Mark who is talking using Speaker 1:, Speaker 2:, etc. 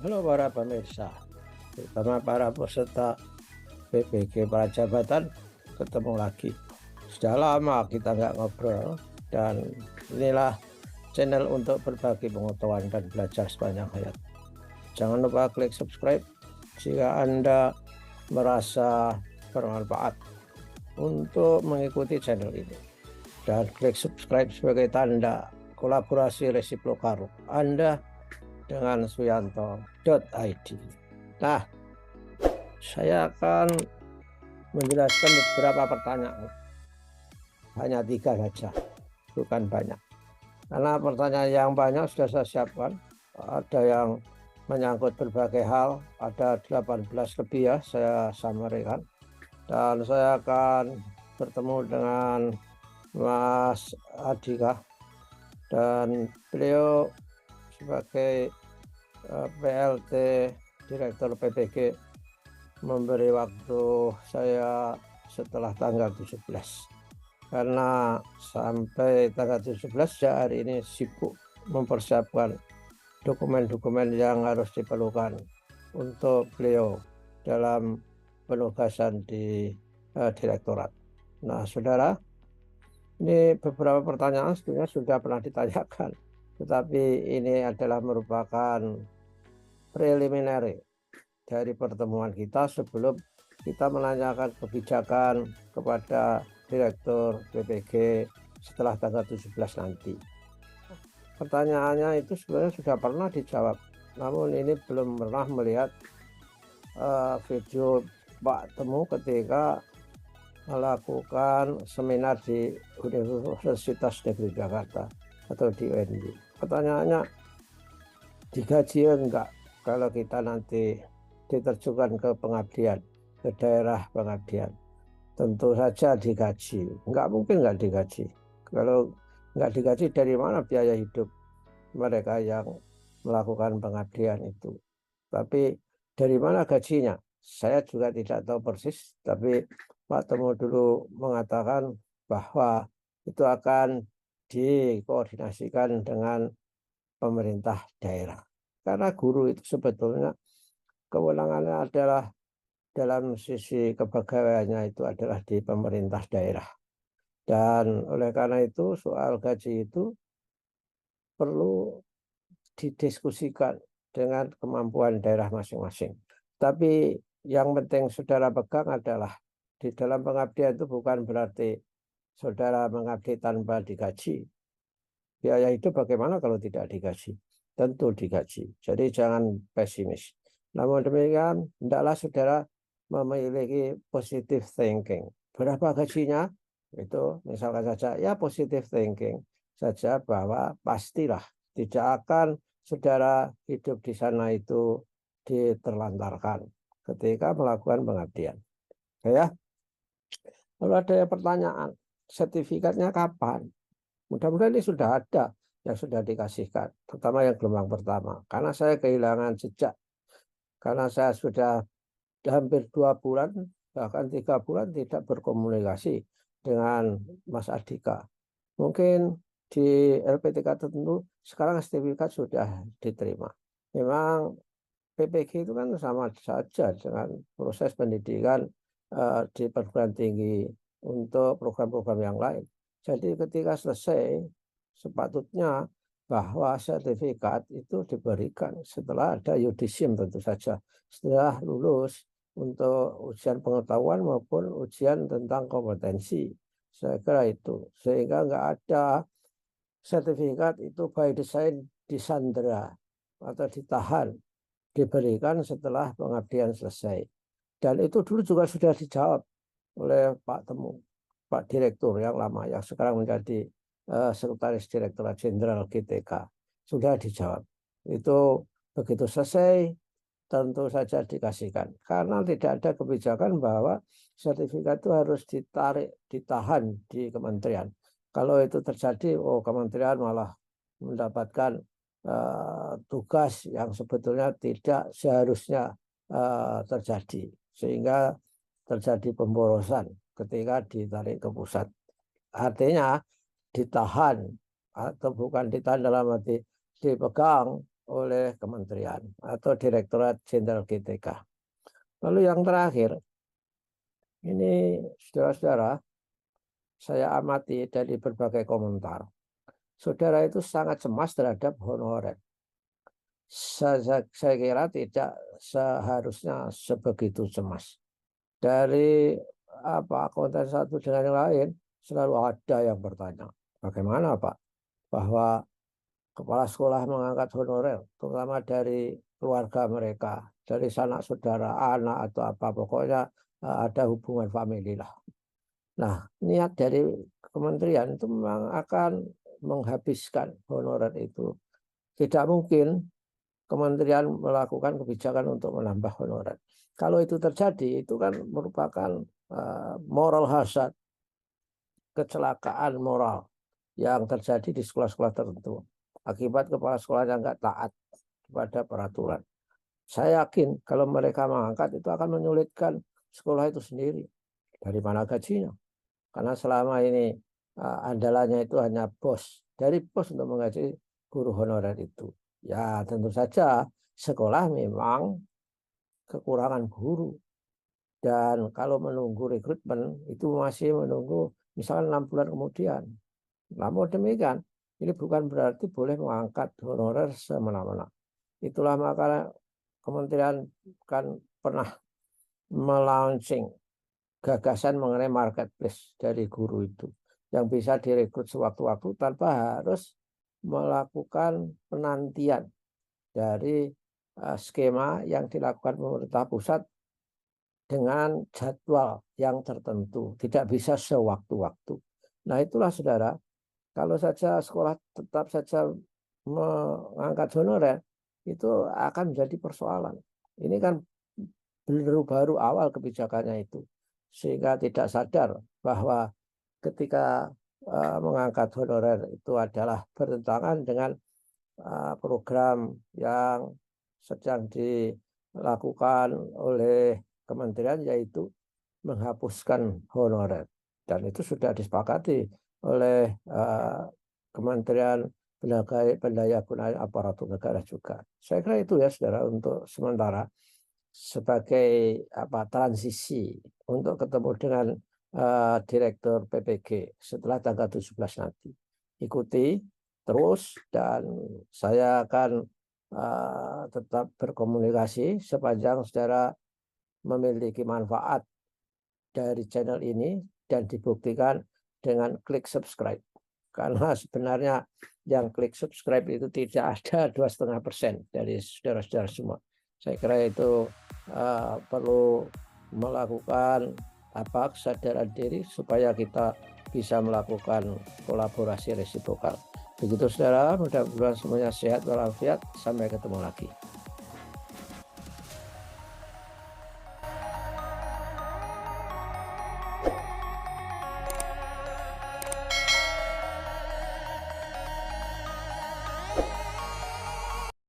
Speaker 1: Halo para pemirsa, terutama para peserta PPG para jabatan, ketemu lagi. Sudah lama kita nggak ngobrol dan inilah channel untuk berbagi pengetahuan dan belajar sepanjang hayat. Jangan lupa klik subscribe jika Anda merasa bermanfaat untuk mengikuti channel ini. Dan klik subscribe sebagai tanda kolaborasi resiprokal Anda dengan suyanto.id. Nah, saya akan menjelaskan beberapa pertanyaan. Hanya 3 saja, bukan banyak. Karena pertanyaan yang banyak sudah saya siapkan. Ada yang menyangkut berbagai hal, ada 18 lebih ya, saya samarkan. Dan saya akan bertemu dengan Mas Adika. Dan beliau sebagai PLT Direktur PPG memberi waktu saya setelah tanggal 17 karena sampai tanggal 17 ya hari ini sibuk mempersiapkan dokumen-dokumen yang harus diperlukan untuk beliau dalam penugasan di direktorat. Nah, saudara, ini beberapa pertanyaan sebenarnya sudah pernah ditanyakan, tetapi ini adalah merupakan preliminary dari pertemuan kita sebelum kita menanyakan kebijakan kepada Direktur BPG setelah tanggal 17 nanti. Pertanyaannya itu sebenarnya sudah pernah dijawab, namun ini belum pernah melihat video Pak Temu ketika melakukan seminar di Universitas Negeri Jakarta atau di UNJ. Pertanyaannya, digaji enggak kalau kita nanti diterjunkan ke pengabdian, ke daerah pengabdian? Tentu saja digaji. Enggak mungkin enggak digaji. Kalau enggak digaji, dari mana biaya hidup mereka yang melakukan pengabdian itu? Tapi dari mana gajinya? Saya juga tidak tahu persis, tapi Pak Temu dulu mengatakan bahwa itu akan dikoordinasikan dengan pemerintah daerah. Karena guru itu sebetulnya kewenangannya adalah dalam sisi kepegawaiannya itu adalah di pemerintah daerah. Dan oleh karena itu soal gaji itu perlu didiskusikan dengan kemampuan daerah masing-masing. Tapi yang penting saudara pegang adalah di dalam pengabdian itu bukan berarti saudara mengabdi tanpa digaji. Biaya hidup bagaimana kalau tidak digaji? Tentu digaji. Jadi jangan pesimis. Namun demikian, hendaklah saudara memiliki positive thinking. Berapa gajinya? Itu misalkan saja ya positive thinking saja bahwa pastilah tidak akan saudara hidup di sana itu diterlantarkan ketika melakukan pengabdian. Ya, lalu ada pertanyaan, sertifikatnya kapan? Mudah-mudahan ini sudah ada yang sudah dikasihkan, terutama yang gelombang pertama. Karena saya kehilangan jejak, karena saya sudah hampir 2 bulan, bahkan 3 bulan tidak berkomunikasi dengan Mas Adika. Mungkin di LPTK tertentu sekarang sertifikat sudah diterima. Memang PPG itu kan sama saja dengan proses pendidikan di perguruan tinggi untuk program-program yang lain. Jadi ketika selesai, sepatutnya bahwa sertifikat itu diberikan setelah ada yudisium tentu saja. Setelah lulus untuk ujian pengetahuan maupun ujian tentang kompetensi. Saya kira itu. Sehingga nggak ada sertifikat itu by design disandera atau ditahan, diberikan setelah pengabdian selesai. Dan itu dulu juga sudah dijawab oleh Pak Temu, Pak Direktur yang lama, yang sekarang menjadi Sekretaris Direktorat Jenderal GTK. Sudah dijawab. Itu begitu selesai, tentu saja dikasihkan. Karena tidak ada kebijakan bahwa sertifikat itu harus ditahan di kementerian. Kalau itu terjadi, kementerian malah mendapatkan tugas yang sebetulnya tidak seharusnya terjadi, sehingga terjadi pemborosan ketika ditarik ke pusat. Artinya ditahan atau bukan ditahan dalam arti dipegang oleh kementerian atau Direktorat Jenderal GTK. Lalu yang terakhir, ini saudara-saudara, saya amati dari berbagai komentar. Saudara itu sangat cemas terhadap honorer. Saya kira tidak seharusnya sebegitu cemas. Dari konten satu dengan yang lain, selalu ada yang bertanya, bagaimana Pak, bahwa kepala sekolah mengangkat honorer, terutama dari keluarga mereka, dari sanak saudara, anak atau apa, pokoknya ada hubungan famili lah. Nah, niat dari kementerian itu memang akan menghabiskan honorer itu. Tidak mungkin kementerian melakukan kebijakan untuk menambah honorer. Kalau itu terjadi, itu kan merupakan moral hazard, kecelakaan moral yang terjadi di sekolah-sekolah tertentu akibat kepala sekolahnya nggak taat kepada peraturan. Saya yakin kalau mereka mengangkat itu akan menyulitkan sekolah itu sendiri. Dari mana gajinya? Karena selama ini andalannya itu hanya bos. Dari bos untuk menggaji guru honorer itu. Ya tentu saja sekolah memang kekurangan guru. Dan kalau menunggu rekrutmen itu masih menunggu misalnya 6 bulan kemudian. Namun demikian, ini bukan berarti boleh mengangkat honorer semena-mena. Itulah makanya kementerian kan pernah melaunching gagasan mengenai marketplace dari guru itu yang bisa direkrut sewaktu-waktu tanpa harus melakukan penantian dari skema yang dilakukan pemerintah pusat dengan jadwal yang tertentu, tidak bisa sewaktu-waktu. Nah itulah saudara, kalau saja sekolah tetap saja mengangkat honorer, itu akan menjadi persoalan. Ini kan baru awal kebijakannya itu, sehingga tidak sadar bahwa ketika mengangkat honorer itu adalah bertentangan dengan program yang sedang dilakukan oleh kementerian, yaitu menghapuskan honorer. Dan itu sudah disepakati oleh Kementerian Pendayagunaan Aparatur Negara juga. Saya kira itu ya saudara untuk sementara sebagai transisi untuk ketemu dengan Direktur PPG setelah tanggal 17 nanti. Ikuti terus dan saya akan tetap berkomunikasi sepanjang saudara memiliki manfaat dari channel ini dan dibuktikan dengan klik subscribe. Karena sebenarnya yang klik subscribe itu tidak ada 2,5% dari saudara-saudara semua. Saya kira itu perlu melakukan kesadaran diri supaya kita bisa melakukan kolaborasi resiprokal. Begitu saudara, mudah-mudahan semuanya sehat walafiat. Sampai ketemu lagi.